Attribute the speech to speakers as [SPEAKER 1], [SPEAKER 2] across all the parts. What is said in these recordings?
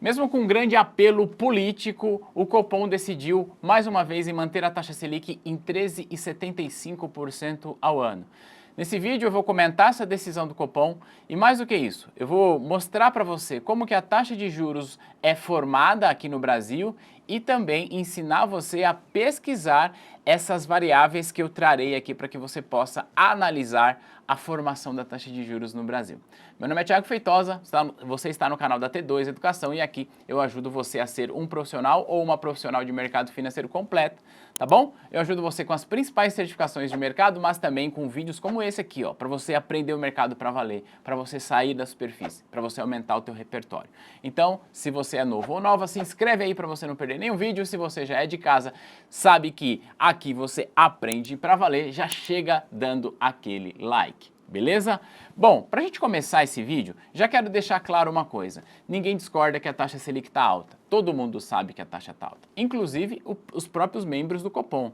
[SPEAKER 1] Mesmo com um grande apelo político, o Copom decidiu mais uma vez em manter a taxa Selic em 13,75% ao ano. Nesse vídeo eu vou comentar essa decisão do Copom e mais do que isso, eu vou mostrar para você como que a taxa de juros é formada aqui no Brasil e também ensinar você a pesquisar essas variáveis que eu trarei aqui para que você possa analisar a formação da taxa de juros no Brasil. Meu nome é Thiago Feitosa, você está no canal da T2 Educação e aqui eu ajudo você a ser um profissional ou uma profissional de mercado financeiro completo, tá bom? Eu ajudo você com as principais certificações de mercado, mas também com vídeos como esse aqui, ó, para você aprender o mercado para valer, para você sair da superfície, para você aumentar o teu repertório. Então, se você é novo ou nova, se inscreve aí para você não perder nenhum vídeo. Se você já é de casa, sabe que aqui você aprende para valer, já chega dando aquele like. Beleza? Bom, para a gente começar esse vídeo, já quero deixar claro uma coisa. Ninguém discorda que a taxa Selic está alta. Todo mundo sabe que a taxa está alta, inclusive os próprios membros do Copom.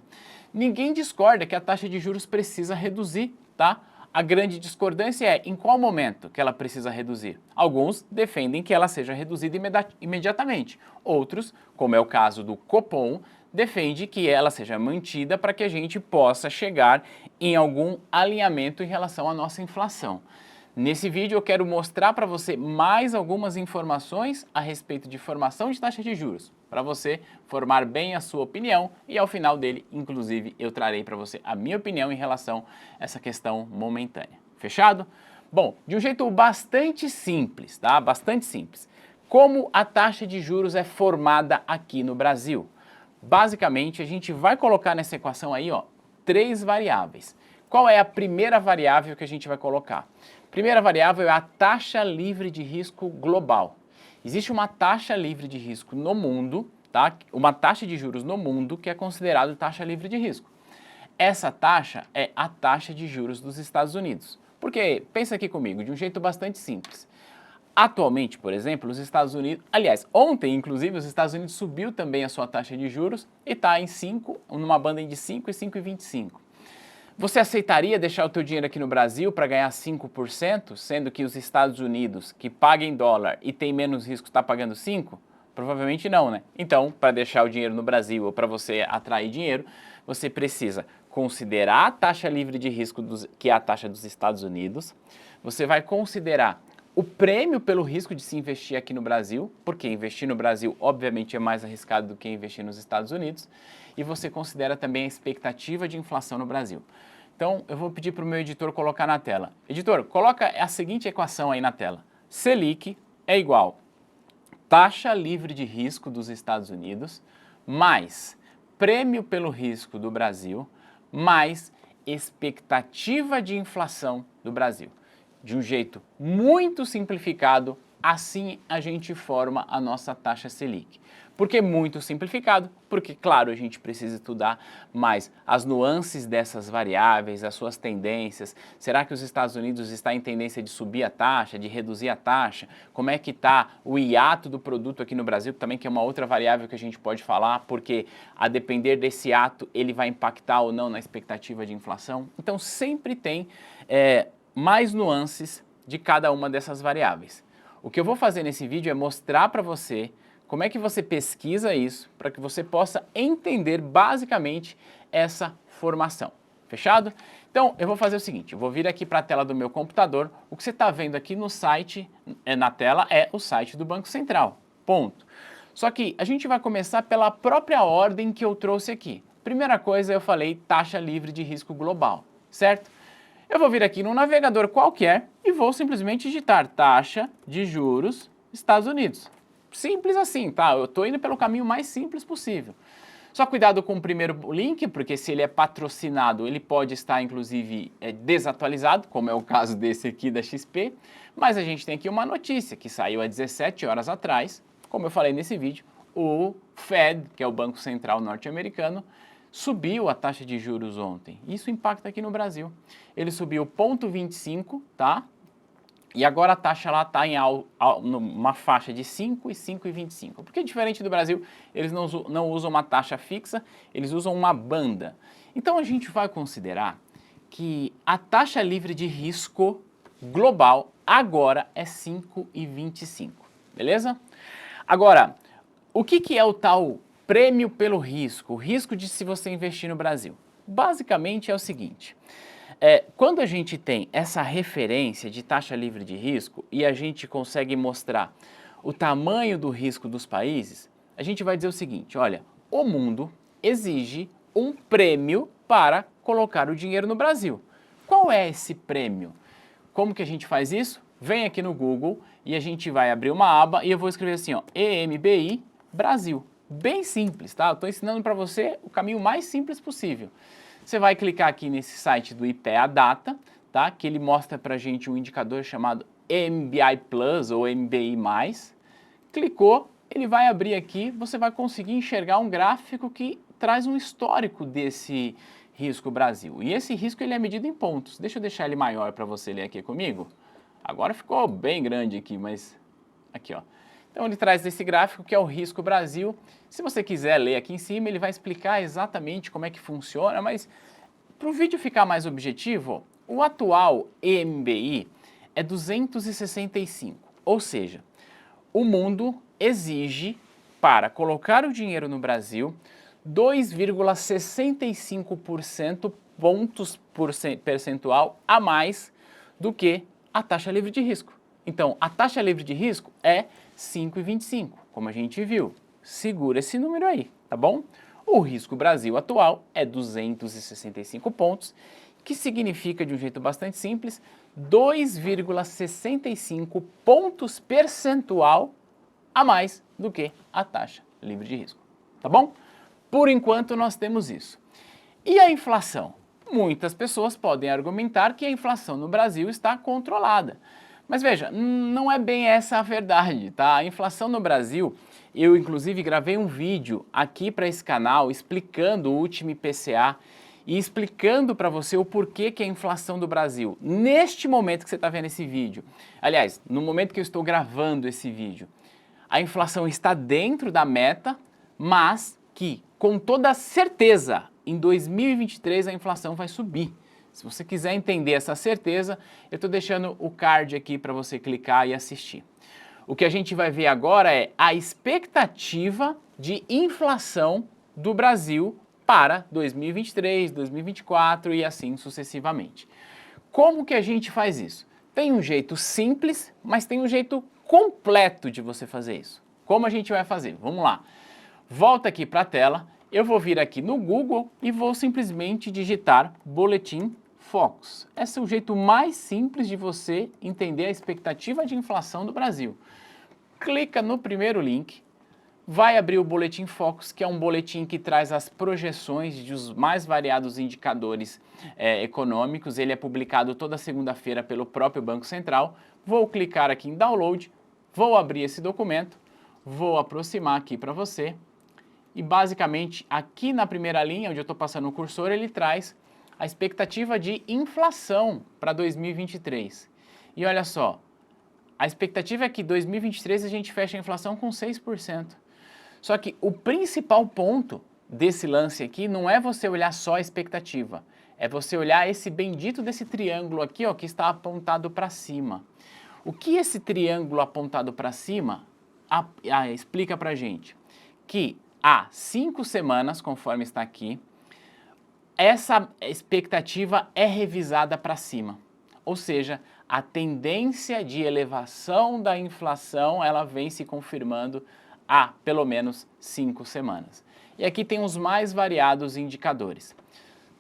[SPEAKER 1] Ninguém discorda que a taxa de juros precisa reduzir, tá? A grande discordância é em qual momento que ela precisa reduzir. Alguns defendem que ela seja reduzida imediatamente. Outros, como é o caso do Copom, defende que ela seja mantida para que a gente possa chegar em algum alinhamento em relação à nossa inflação. Nesse vídeo eu quero mostrar para você mais algumas informações a respeito de formação de taxa de juros, para você formar bem a sua opinião e ao final dele, inclusive, eu trarei para você a minha opinião em relação a essa questão momentânea. Fechado? Bom, de um jeito bastante simples, tá? Bastante simples. Como a taxa de juros é formada aqui no Brasil? Basicamente, a gente vai colocar nessa equação aí, ó, 3 variáveis. Qual é a primeira variável que a gente vai colocar? Primeira variável é a taxa livre de risco global. Existe uma taxa livre de risco no mundo, tá? Uma taxa de juros no mundo que é considerada taxa livre de risco. Essa taxa é a taxa de juros dos Estados Unidos. Porque, pensa aqui comigo, de um jeito bastante simples. Atualmente, por exemplo, os Estados Unidos, aliás, ontem inclusive os Estados Unidos subiu também a sua taxa de juros e está em 5, numa banda de 5 e 5,25. Você aceitaria deixar o teu dinheiro aqui no Brasil para ganhar 5%, sendo que os Estados Unidos, que pagam em dólar e tem menos risco, está pagando 5%? Provavelmente não, né? Então, para deixar o dinheiro no Brasil ou para você atrair dinheiro, você precisa considerar a taxa livre de risco, que é a taxa dos Estados Unidos, você vai considerar o prêmio pelo risco de se investir aqui no Brasil, porque investir no Brasil obviamente é mais arriscado do que investir nos Estados Unidos, e você considera também a expectativa de inflação no Brasil. Então eu vou pedir para o meu editor colocar na tela. Editor, coloca a seguinte equação aí na tela. Selic é igual taxa livre de risco dos Estados Unidos mais prêmio pelo risco do Brasil mais expectativa de inflação do Brasil. De um jeito muito simplificado, assim a gente forma a nossa taxa Selic. Por que muito simplificado? Porque, claro, a gente precisa estudar mais as nuances dessas variáveis, as suas tendências. Será que os Estados Unidos está em tendência de subir a taxa, de reduzir a taxa? Como é que está o hiato do produto aqui no Brasil, também que é uma outra variável que a gente pode falar, porque a depender desse ato ele vai impactar ou não na expectativa de inflação. Então sempre tem mais nuances de cada uma dessas variáveis. O que eu vou fazer nesse vídeo é mostrar para você como é que você pesquisa isso para que você possa entender basicamente essa formação. Fechado? Então eu vou fazer o seguinte, eu vou vir aqui para a tela do meu computador, o que você está vendo aqui no site, na tela, é o site do Banco Central, ponto. Só que a gente vai começar pela própria ordem que eu trouxe aqui. Primeira coisa eu falei taxa livre de risco global, certo? Eu vou vir aqui num navegador qualquer e vou simplesmente digitar taxa de juros Estados Unidos. Simples assim, tá? Eu estou indo pelo caminho mais simples possível. Só cuidado com o primeiro link, porque se ele é patrocinado, ele pode estar, inclusive, desatualizado, como é o caso desse aqui da XP. Mas a gente tem aqui uma notícia que saiu há 17 horas atrás, como eu falei nesse vídeo, o Fed, que é o Banco Central norte-americano, subiu a taxa de juros ontem. Isso impacta aqui no Brasil. Ele subiu 0,25, tá? E agora a taxa lá está em uma faixa de 5 e 5,25. Porque diferente do Brasil, eles não usam uma taxa fixa, eles usam uma banda. Então a gente vai considerar que a taxa livre de risco global agora é 5,25, beleza? Agora, o que é o tal prêmio pelo risco, o risco de se você investir no Brasil? Basicamente é o seguinte, quando a gente tem essa referência de taxa livre de risco e a gente consegue mostrar o tamanho do risco dos países, a gente vai dizer o seguinte, olha, o mundo exige um prêmio para colocar o dinheiro no Brasil. Qual é esse prêmio? Como que a gente faz isso? Vem aqui no Google e a gente vai abrir uma aba e eu vou escrever assim, ó, EMBI Brasil. Bem simples, tá? Eu estou ensinando para você o caminho mais simples possível. Você vai clicar aqui nesse site do IPEA Data, tá? Que ele mostra para a gente um indicador chamado MBI Plus ou MBI+. Clicou, ele vai abrir aqui, você vai conseguir enxergar um gráfico que traz um histórico desse risco Brasil. E esse risco ele é medido em pontos. Deixa eu deixar ele maior para você ler aqui comigo. Agora ficou bem grande aqui, mas aqui ó. Então ele traz esse gráfico que é o risco Brasil. Se você quiser ler aqui em cima, ele vai explicar exatamente como é que funciona, mas para o vídeo ficar mais objetivo, o atual EMBI é 265, ou seja, o mundo exige, para colocar o dinheiro no Brasil, 2,65% pontos percentual a mais do que a taxa livre de risco. Então, a taxa livre de risco é 5,25, como a gente viu. Segura esse número aí, tá bom? O risco Brasil atual é 265 pontos, que significa, de um jeito bastante simples, 2,65 pontos percentual a mais do que a taxa livre de risco, tá bom? Por enquanto nós temos isso. E a inflação? Muitas pessoas podem argumentar que a inflação no Brasil está controlada. Mas veja, não é bem essa a verdade, tá? A inflação no Brasil, eu inclusive gravei um vídeo aqui para esse canal explicando o último IPCA e explicando para você o porquê que a inflação do Brasil, neste momento que você está vendo esse vídeo, aliás, no momento que eu estou gravando esse vídeo, a inflação está dentro da meta, mas que, com toda certeza, em 2023 a inflação vai subir. Se você quiser entender essa certeza, eu estou deixando o card aqui para você clicar e assistir. O que a gente vai ver agora é a expectativa de inflação do Brasil para 2023, 2024 e assim sucessivamente. Como que a gente faz isso? Tem um jeito simples, mas tem um jeito completo de você fazer isso. Como a gente vai fazer? Vamos lá. Volta aqui para a tela, eu vou vir aqui no Google e vou simplesmente digitar Boletim Focus. Esse é o jeito mais simples de você entender a expectativa de inflação do Brasil. Clica no primeiro link, vai abrir o Boletim Focus, que é um boletim que traz as projeções dos mais variados indicadores econômicos. Ele é publicado toda segunda-feira pelo próprio Banco Central. Vou clicar aqui em Download, vou abrir esse documento, vou aproximar aqui para você. E basicamente aqui na primeira linha, onde eu estou passando o cursor, ele traz a expectativa de inflação para 2023. E olha só, a expectativa é que em 2023 a gente feche a inflação com 6%. Só que o principal ponto desse lance aqui não é você olhar só a expectativa, é você olhar esse bendito desse triângulo aqui, ó, que está apontado para cima. O que esse triângulo apontado para cima explica para a gente? Que há 5 semanas, conforme está aqui, essa expectativa é revisada para cima. Ou seja, a tendência de elevação da inflação, ela vem se confirmando há pelo menos 5 semanas. E aqui tem os mais variados indicadores.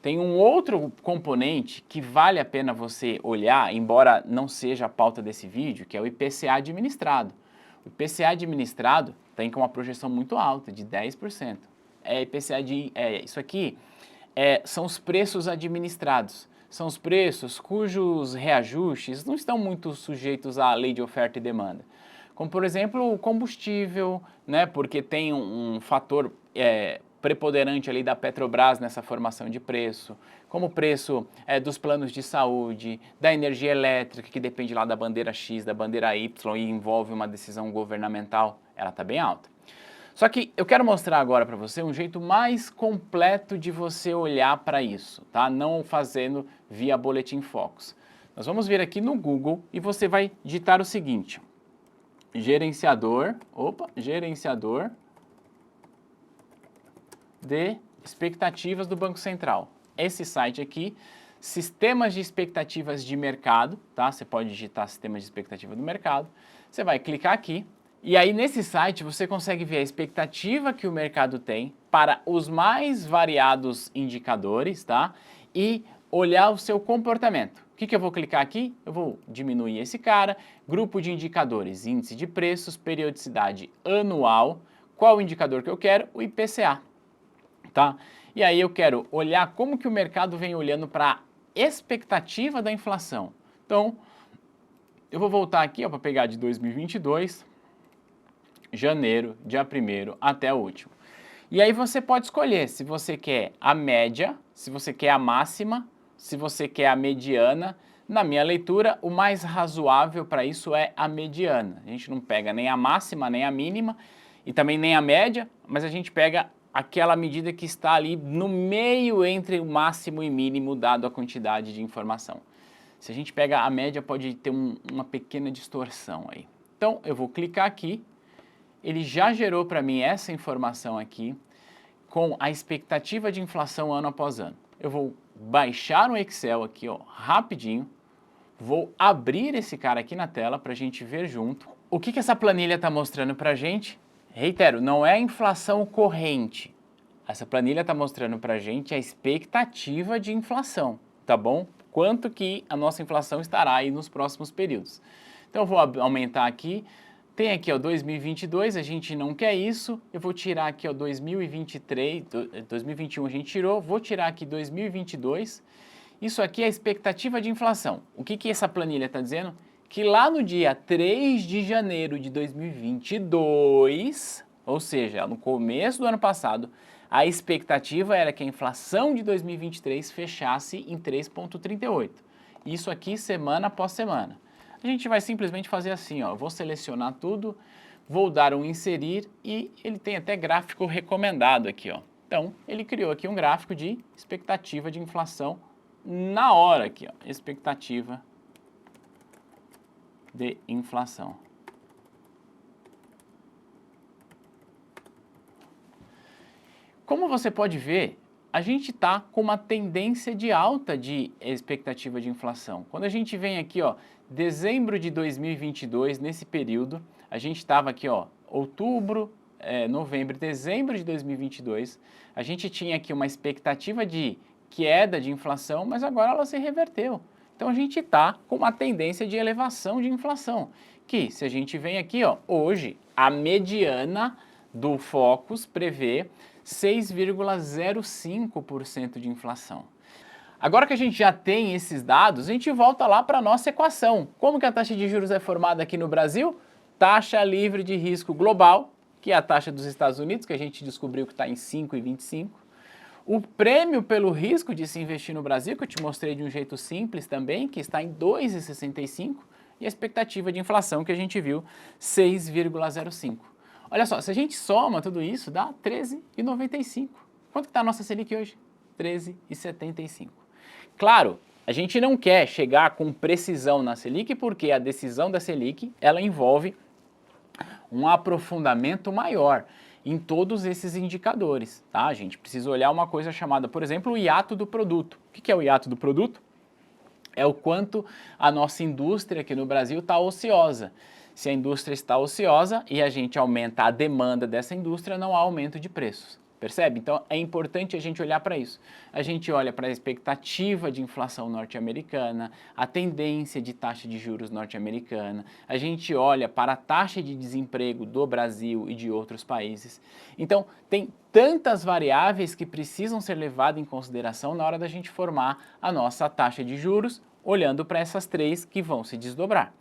[SPEAKER 1] Tem um outro componente que vale a pena você olhar, embora não seja a pauta desse vídeo, que é o IPCA administrado. O IPCA administrado tem com uma projeção muito alta, de 10%. Isso aqui são os preços administrados. São os preços cujos reajustes não estão muito sujeitos à lei de oferta e demanda. Como, por exemplo, o combustível, né, porque tem um fator preponderante ali da Petrobras nessa formação de preço, como o preço dos planos de saúde, da energia elétrica, que depende lá da bandeira X, da bandeira Y e envolve uma decisão governamental, ela está bem alta. Só que eu quero mostrar agora para você um jeito mais completo de você olhar para isso, tá? Não fazendo via Boletim Focus. Nós vamos vir aqui no Google e você vai digitar o seguinte: gerenciador de expectativas do Banco Central. Esse site aqui, sistemas de expectativas de mercado, tá? Você pode digitar sistemas de expectativa do mercado, você vai clicar aqui, e aí nesse site você consegue ver a expectativa que o mercado tem para os mais variados indicadores, tá? E olhar o seu comportamento. O que eu vou clicar aqui? Eu vou diminuir esse cara, grupo de indicadores, índice de preços, periodicidade anual, qual o indicador que eu quero? O IPCA, tá? E aí eu quero olhar como que o mercado vem olhando para a expectativa da inflação. Então, eu vou voltar aqui para pegar de 2022, janeiro, dia 1º até o último. E aí você pode escolher se você quer a média, se você quer a máxima, se você quer a mediana. Na minha leitura, o mais razoável para isso é a mediana. A gente não pega nem a máxima, nem a mínima, e também nem a média, mas a gente pega aquela medida que está ali no meio entre o máximo e mínimo, dado a quantidade de informação. Se a gente pega a média, pode ter uma pequena distorção aí. Então, eu vou clicar aqui, ele já gerou para mim essa informação aqui, com a expectativa de inflação ano após ano. Eu vou baixar no Excel aqui, ó, rapidinho, vou abrir esse cara aqui na tela para a gente ver junto. O que essa planilha está mostrando para a gente? Reitero, não é a inflação corrente. Essa planilha está mostrando para a gente a expectativa de inflação, tá bom? Quanto que a nossa inflação estará aí nos próximos períodos. Então eu vou aumentar aqui. Tem aqui, ó, 2022, a gente não quer isso. Eu vou tirar aqui, ó, 2023, 2021 a gente tirou. Vou tirar aqui 2022. Isso aqui é a expectativa de inflação. O que essa planilha está dizendo? Que lá no dia 3 de janeiro de 2022, ou seja, no começo do ano passado, a expectativa era que a inflação de 2023 fechasse em 3,38. Isso aqui semana após semana. A gente vai simplesmente fazer assim, ó, vou selecionar tudo, vou dar um inserir e ele tem até gráfico recomendado aqui, ó. Então, ele criou aqui um gráfico de expectativa de inflação na hora aqui, ó, expectativa de inflação. Como você pode ver, a gente está com uma tendência de alta de expectativa de inflação. Quando a gente vem aqui, ó, dezembro de 2022, nesse período, a gente estava aqui, ó, outubro, novembro, dezembro de 2022, a gente tinha aqui uma expectativa de queda de inflação, mas agora ela se reverteu. Então a gente está com uma tendência de elevação de inflação, que se a gente vem aqui, ó, hoje, a mediana do Focus prevê 6,05% de inflação. Agora que a gente já tem esses dados, a gente volta lá para a nossa equação. Como que a taxa de juros é formada aqui no Brasil? Taxa livre de risco global, que é a taxa dos Estados Unidos, que a gente descobriu que está em 5,25. O prêmio pelo risco de se investir no Brasil, que eu te mostrei de um jeito simples também, que está em 2,65. E a expectativa de inflação que a gente viu, 6,05. Olha só, se a gente soma tudo isso, dá 13,95. Quanto que está a nossa Selic hoje? 13,75. Claro, a gente não quer chegar com precisão na Selic, porque a decisão da Selic, ela envolve um aprofundamento maior em todos esses indicadores, tá? A gente precisa olhar uma coisa chamada, por exemplo, o hiato do produto. O que é o hiato do produto? É o quanto a nossa indústria aqui no Brasil está ociosa. Se a indústria está ociosa e a gente aumenta a demanda dessa indústria, não há aumento de preços. Percebe? Então é importante a gente olhar para isso. A gente olha para a expectativa de inflação norte-americana, a tendência de taxa de juros norte-americana, a gente olha para a taxa de desemprego do Brasil e de outros países. Então tem tantas variáveis que precisam ser levadas em consideração na hora da gente formar a nossa taxa de juros, olhando para essas três que vão se desdobrar.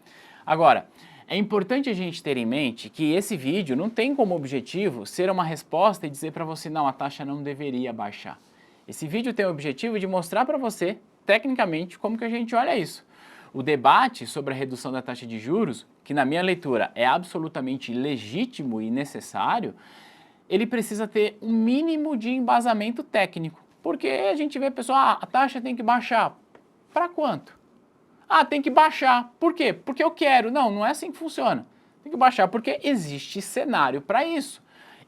[SPEAKER 1] Agora, é importante a gente ter em mente que esse vídeo não tem como objetivo ser uma resposta e dizer para você, não, a taxa não deveria baixar. Esse vídeo tem o objetivo de mostrar para você, tecnicamente, como que a gente olha isso. O debate sobre a redução da taxa de juros, que na minha leitura é absolutamente legítimo e necessário, ele precisa ter um mínimo de embasamento técnico. Porque a gente vê, pessoal, a taxa tem que baixar. Para quanto? Ah, tem que baixar. Por quê? Porque eu quero. Não, não é assim que funciona. Tem que baixar porque existe cenário para isso.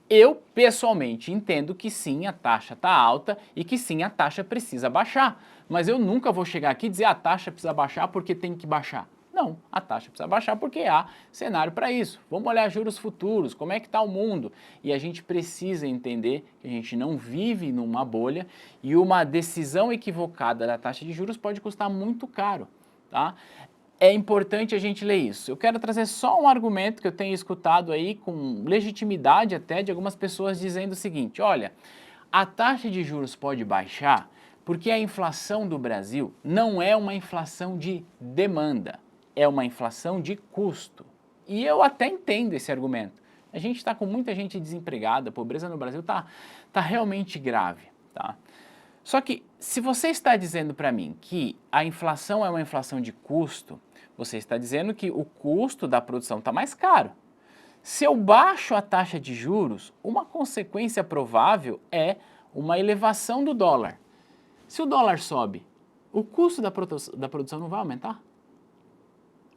[SPEAKER 1] Eu, pessoalmente, entendo que sim, a taxa está alta e que sim, a taxa precisa baixar. Mas eu nunca vou chegar aqui e dizer a taxa precisa baixar porque tem que baixar. Não, a taxa precisa baixar porque há cenário para isso. Vamos olhar juros futuros, como é que está o mundo? E a gente precisa entender que a gente não vive numa bolha e uma decisão equivocada da taxa de juros pode custar muito caro, tá? É importante a gente ler isso. Eu quero trazer só um argumento que eu tenho escutado aí com legitimidade até de algumas pessoas dizendo o seguinte, olha, a taxa de juros pode baixar porque a inflação do Brasil não é uma inflação de demanda, é uma inflação de custo. E eu até entendo esse argumento. A gente está com muita gente desempregada, a pobreza no Brasil está realmente grave, tá? Só que se você está dizendo para mim que a inflação é uma inflação de custo, você está dizendo que o custo da produção está mais caro. Se eu baixo a taxa de juros, uma consequência provável é uma elevação do dólar. Se o dólar sobe, o custo da produção não vai aumentar?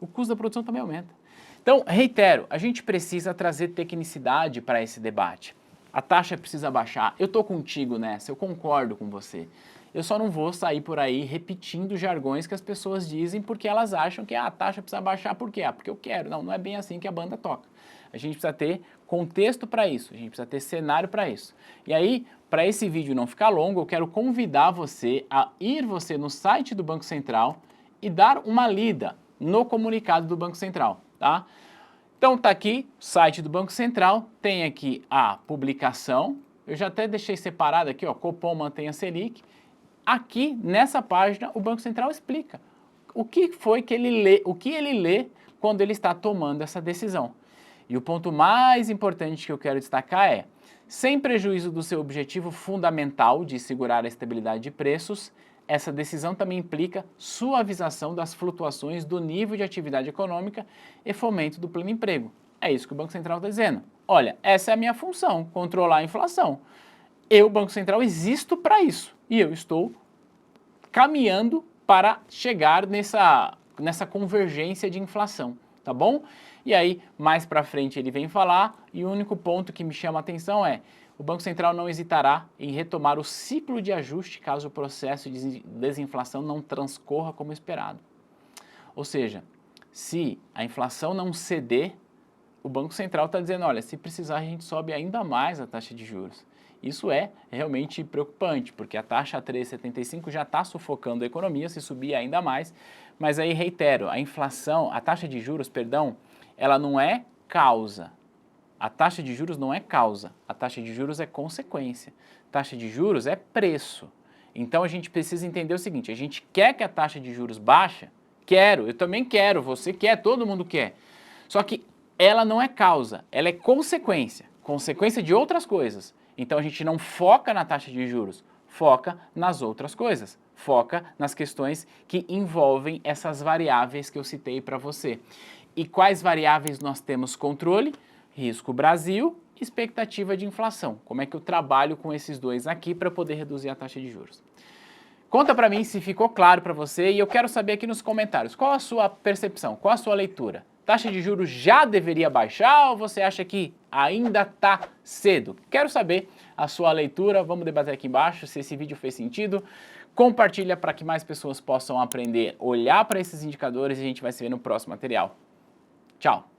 [SPEAKER 1] O custo da produção também aumenta. Então, reitero, a gente precisa trazer tecnicidade para esse debate. A taxa precisa baixar. Eu estou contigo nessa, eu concordo com você. Eu só não vou sair por aí repetindo jargões que as pessoas dizem porque elas acham que a taxa precisa baixar por quê? Porque eu quero. Não, não é bem assim que a banda toca. A gente precisa ter contexto para isso, a gente precisa ter cenário para isso. E aí, para esse vídeo não ficar longo, eu quero convidar você a ir no site do Banco Central e dar uma lida no comunicado do Banco Central, tá? Então tá aqui o site do Banco Central, tem aqui a publicação, eu já até deixei separado aqui, ó, Copom mantém a Selic. Aqui nessa página o Banco Central explica o que foi que ele lê, o que ele lê quando ele está tomando essa decisão. E o ponto mais importante que eu quero destacar é, sem prejuízo do seu objetivo fundamental de segurar a estabilidade de preços, essa decisão também implica suavização das flutuações do nível de atividade econômica e fomento do pleno emprego. É isso que o Banco Central está dizendo. Olha, essa é a minha função, controlar a inflação. Eu, Banco Central, existo para isso e eu estou caminhando para chegar nessa convergência de inflação, tá bom? E aí, mais para frente ele vem falar e o único ponto que me chama a atenção é o Banco Central não hesitará em retomar o ciclo de ajuste caso o processo de desinflação não transcorra como esperado. Ou seja, se a inflação não ceder, o Banco Central está dizendo, olha, se precisar a gente sobe ainda mais a taxa de juros. Isso é realmente preocupante, porque a taxa 3,75 já está sufocando a economia, se subir ainda mais. Mas aí, reitero, a inflação, a taxa de juros, perdão, ela não é causa. A taxa de juros não é causa, a taxa de juros é consequência. Taxa de juros é preço. Então a gente precisa entender o seguinte, a gente quer que a taxa de juros baixe? Quero, eu também quero, você quer, todo mundo quer. Só que ela não é causa, ela é consequência, consequência de outras coisas. Então a gente não foca na taxa de juros, foca nas outras coisas, foca nas questões que envolvem essas variáveis que eu citei para você. E quais variáveis nós temos controle? Risco Brasil, expectativa de inflação. Como é que eu trabalho com esses dois aqui para poder reduzir a taxa de juros? Conta para mim se ficou claro para você e eu quero saber aqui nos comentários, qual a sua percepção, qual a sua leitura? Taxa de juros já deveria baixar ou você acha que ainda está cedo? Quero saber a sua leitura, vamos debater aqui embaixo se esse vídeo fez sentido. Compartilha para que mais pessoas possam aprender a olhar para esses indicadores e a gente vai se ver no próximo material. Tchau!